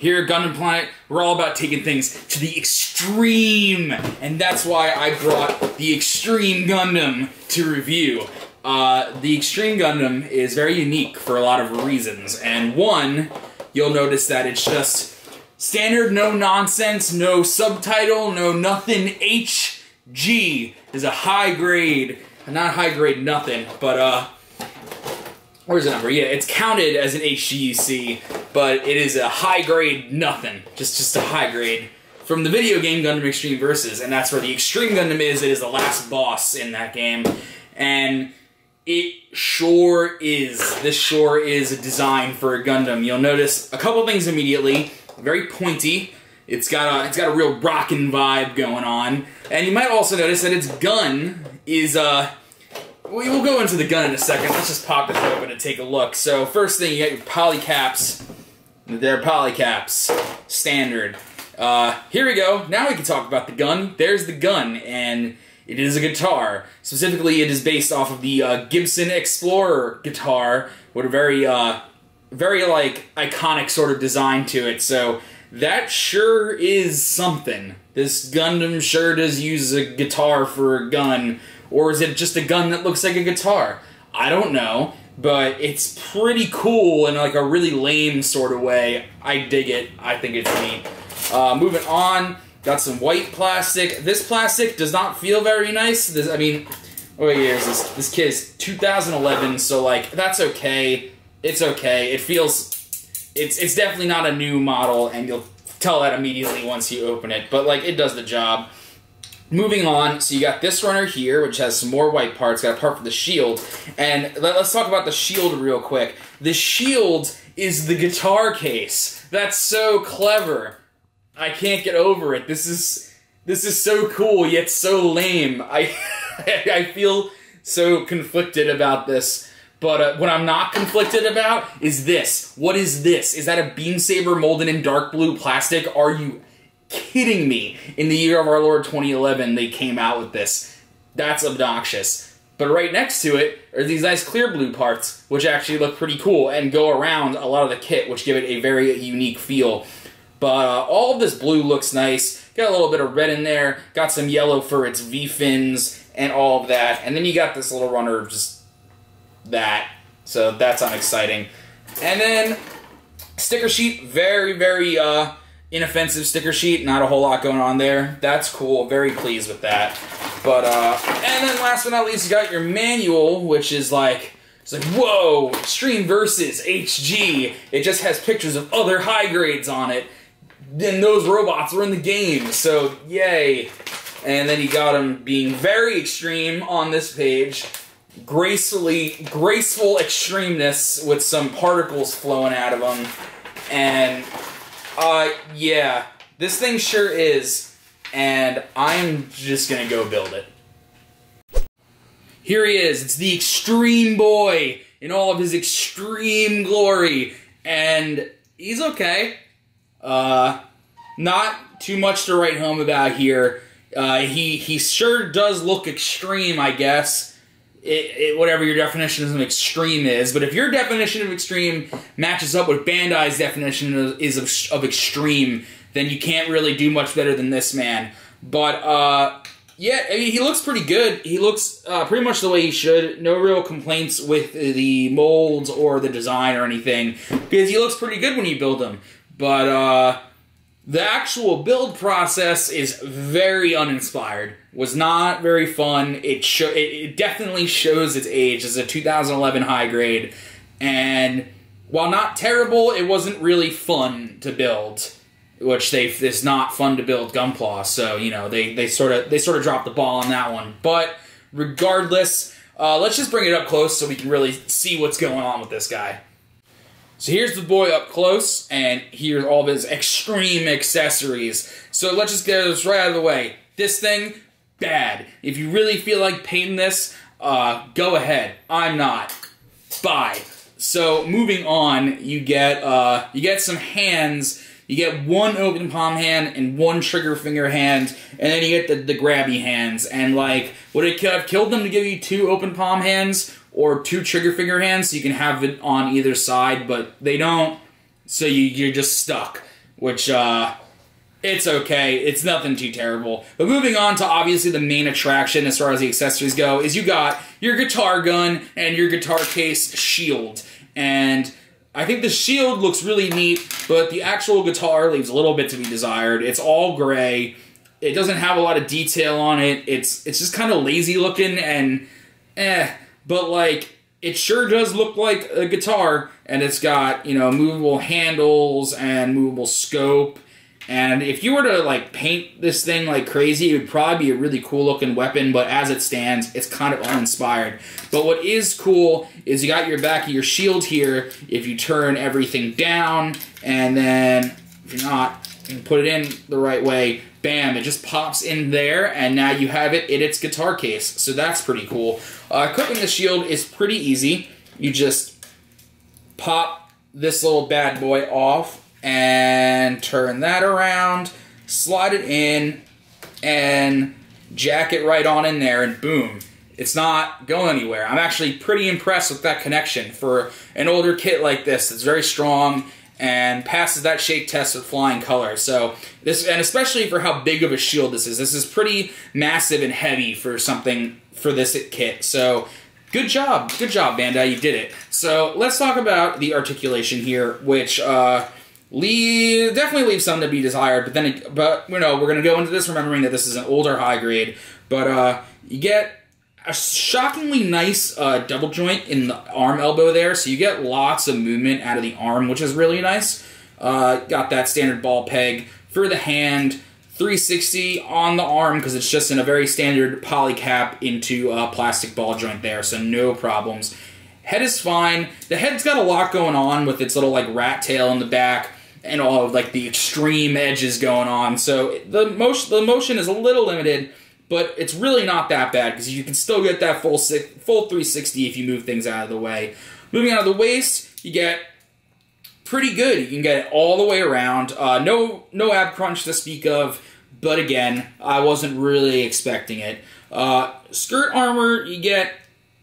here at Gundam Planet, we're all about taking things to the extreme, and that's why I brought the Extreme Gundam to review. The Extreme Gundam is very unique for a lot of reasons, and one, you'll notice that it's just standard, no nonsense, no subtitle, no nothing. HG is a high grade, not high grade nothing, but where's the number? Yeah, it's counted as an HGUC, but it is a high grade nothing. Just a high grade. From the video game Gundam Extreme Versus, and that's where the Extreme Gundam is. It is the last boss in that game. And it sure is. This sure is a design for a Gundam. You'll notice a couple things immediately. Very pointy. It's got a real rockin' vibe going on. And you might also notice that its gun is we'll go into the gun in a second. Let's just pop this open and take a look. So first thing, you got your polycaps. They're polycaps. Standard. Here we go. Now we can talk about the gun. There's the gun, and it is a guitar. Specifically, it is based off of the Gibson Explorer guitar with a very, very, like, iconic sort of design to it. So that sure is something. This Gundam sure does use a guitar for a gun. Or is it just a gun that looks like a guitar? I don't know, but it's pretty cool in like a really lame sort of way. I dig it. I think it's neat. Moving on, got some white plastic. This plastic does not feel very nice. I mean, what year is this? This kit is 2011, so like, that's okay. It's okay. It feels, it's definitely not a new model, and you'll tell that immediately once you open it, but like, it does the job. Moving on, so you got this runner here, which has some more white parts, got a part for the shield, and let's talk about the shield real quick. The shield is the guitar case. That's so clever. I can't get over it. This is so cool, yet so lame. I feel so conflicted about this, but what I'm not conflicted about is this. What is this? Is that a beam saber molded in dark blue plastic? Are you kidding me? In the year of our Lord 2011, they came out with this. That's obnoxious. But right next to it are these nice clear blue parts, which actually look pretty cool and go around a lot of the kit, which give it a very unique feel. But all of this blue looks nice. Got a little bit of red in there. Got some yellow for its V-fins and all of that. And then you got this little runner, just that. So that's unexciting. And then sticker sheet, very, very inoffensive sticker sheet. Not a whole lot going on there. That's cool. Very pleased with that. But and then last but not least, you got your manual, which is like, it's like, whoa, Extreme Versus HG. It just has pictures of other high grades on it. Then those robots were in the game, so yay. And then you got them being very extreme on this page. Graceful extremeness with some particles flowing out of them. And yeah, this thing sure is, and I'm just gonna go build it. Here he is, it's the Extreme Boy in all of his extreme glory, and he's okay. Not too much to write home about here. He sure does look extreme, I guess. Whatever your definition of extreme is, but if your definition of extreme matches up with Bandai's definition of extreme, then you can't really do much better than this man. But, yeah, I mean, he looks pretty good. He looks pretty much the way he should. No real complaints with the molds or the design or anything, because he looks pretty good when you build him. But, the actual build process is very uninspired. Was not very fun. It definitely shows its age as a 2011 high grade. And while not terrible, it wasn't really fun to build. Which it's not fun to build Gunpla, so you know they sort of dropped the ball on that one. But regardless, let's just bring it up close so we can really see what's going on with this guy. So here's the boy up close, and here's all of his extreme accessories. So let's just get this right out of the way. This thing, bad. If you really feel like painting this, go ahead. I'm not. Bye. So moving on, you get some hands. You get one open palm hand and one trigger finger hand, and then you get the grabby hands. And like, would it have killed them to give you two open palm hands or two trigger finger hands so you can have it on either side? But they don't, so you're just stuck. which, it's okay. It's nothing too terrible. But moving on to obviously the main attraction as far as the accessories go is you got your guitar gun and your guitar case shield. And I think the shield looks really neat, but the actual guitar leaves a little bit to be desired. It's all gray. It doesn't have a lot of detail on it. It's just kind of lazy looking and but like it sure does look like a guitar, and it's got, you know, movable handles and movable scope. And if you were to, like, paint this thing like crazy, it would probably be a really cool-looking weapon, but as it stands, it's kind of uninspired. But what is cool is you got your back of your shield here. If you turn everything down, and then, if you're not, you can put it in the right way, bam, it just pops in there, and now you have it in its guitar case. So that's pretty cool. Equipping the shield is pretty easy. You just pop this little bad boy off, and turn that around, slide it in, and jack it right on in there, and boom. It's not going anywhere. I'm actually pretty impressed with that connection for an older kit like this. It's very strong and passes that shake test with flying colors. So this, and especially for how big of a shield this is pretty massive and heavy for something for this kit. So good job, Bandai, you did it. So let's talk about the articulation here, which definitely leaves some to be desired, but you know, we're going to go into this remembering that this is an older high grade, but you get a shockingly nice double joint in the arm elbow there, so you get lots of movement out of the arm, which is really nice. Got that standard ball peg for the hand, 360 on the arm because it's just in a very standard poly cap into a plastic ball joint there, so no problems. Head is fine. The head's got a lot going on with its little like rat tail in the back and all of like the extreme edges going on. So the motion is a little limited, but it's really not that bad because you can still get that full 360 if you move things out of the way. Moving out of the waist, you get pretty good. You can get it all the way around. No ab crunch to speak of, but again, I wasn't really expecting it. Skirt armor, you get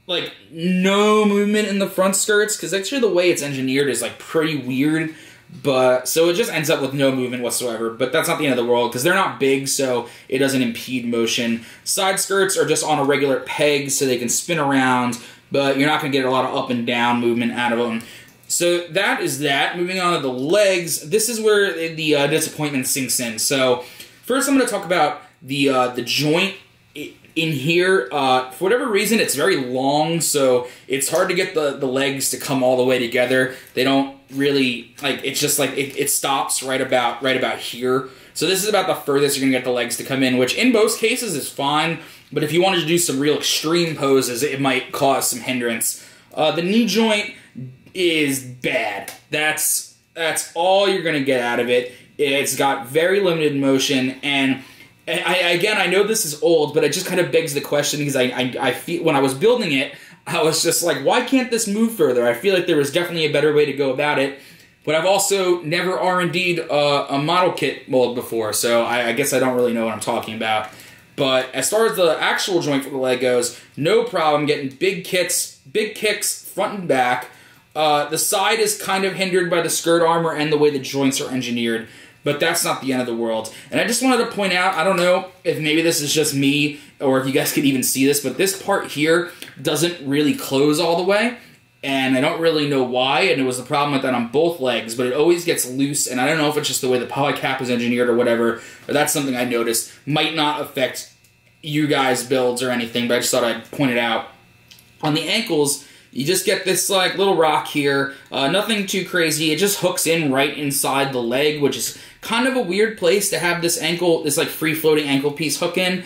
like no movement in the front skirts because actually the way it's engineered is like pretty weird. But so it just ends up with no movement whatsoever, but that's not the end of the world because they're not big, so it doesn't impede motion. Side skirts are just on a regular peg so they can spin around, but you're not going to get a lot of up and down movement out of them. So that is that. Moving on to the legs, this is where the disappointment sinks in. So first I'm going to talk about the joint in here. For whatever reason, it's very long, so it's hard to get the legs to come all the way together. They don't really, like, it's just like, it stops right about here. So this is about the furthest you're going to get the legs to come in, which in most cases is fine, but if you wanted to do some real extreme poses, it might cause some hindrance. The knee joint is bad. That's all you're going to get out of it. It's got very limited motion, and I know this is old, but it just kind of begs the question because I feel when I was building it, I was just like, why can't this move further? I feel like there was definitely a better way to go about it, but I've also never R&D'd a model kit mold before, so I guess I don't really know what I'm talking about. But as far as the actual joint for the leg goes, no problem getting big kicks front and back. The side is kind of hindered by the skirt armor and the way the joints are engineered, but that's not the end of the world. And I just wanted to point out, I don't know if maybe this is just me or if you guys could even see this, but this part here doesn't really close all the way, and I don't really know why, and it was the problem with that on both legs, but it always gets loose, and I don't know if it's just the way the poly cap is engineered or whatever, but that's something I noticed. Might not affect you guys' builds or anything, but I just thought I'd point it out. On the ankles, you just get this like little rock here, nothing too crazy. It just hooks in right inside the leg, which is kind of a weird place to have this like free-floating ankle piece hook in,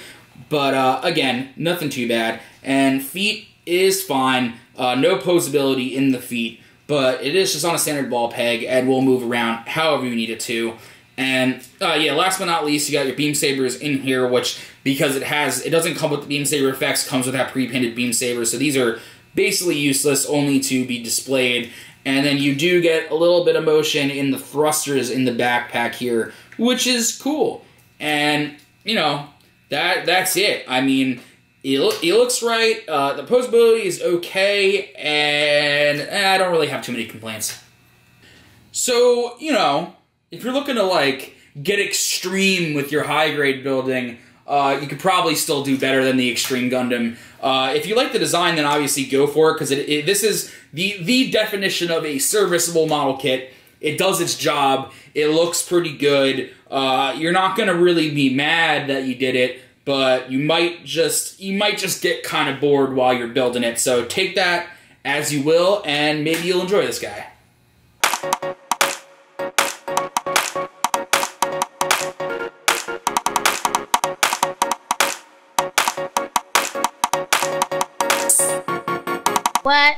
but again, nothing too bad. And feet is fine, no posability in the feet, but it is just on a standard ball peg and will move around however you need it to. And yeah, last but not least, you got your beam sabers in here, which because it doesn't come with the beam saber effects, comes with that pre-painted beam saber, so these are basically useless, only to be displayed. And then you do get a little bit of motion in the thrusters in the backpack here, which is cool. And, you know, that's it. I mean, it looks right, the posability is okay, and I don't really have too many complaints. So, you know, if you're looking to, like, get extreme with your high-grade building, you could probably still do better than the Extreme Gundam. If you like the design, then obviously go for it, because this is the definition of a serviceable model kit. It does its job. It looks pretty good. You're not going to really be mad that you did it, but you might just get kind of bored while you're building it. So take that as you will, and maybe you'll enjoy this guy. What?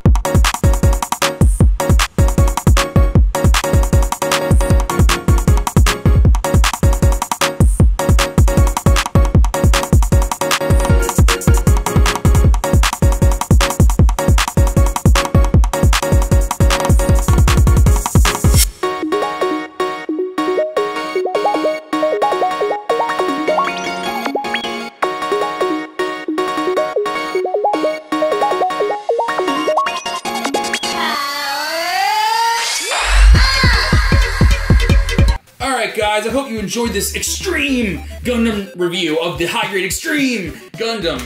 Alright guys, I hope you enjoyed this Extreme Gundam review of the high-grade Extreme Gundam.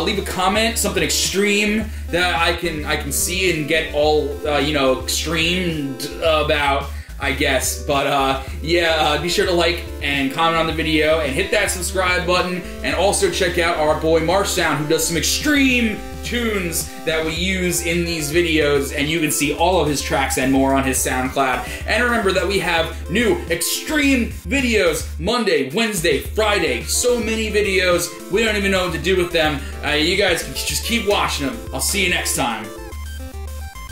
Leave a comment, something extreme that I can see and get all, you know, extremed about, I guess. But, yeah, be sure to like and comment on the video and hit that subscribe button. And also check out our boy Marshsound, who does some extreme tunes that we use in these videos, and you can see all of his tracks and more on his SoundCloud. And remember that we have new extreme videos Monday, Wednesday, Friday. So many videos, we don't even know what to do with them. You guys can just keep watching them. I'll see you next time.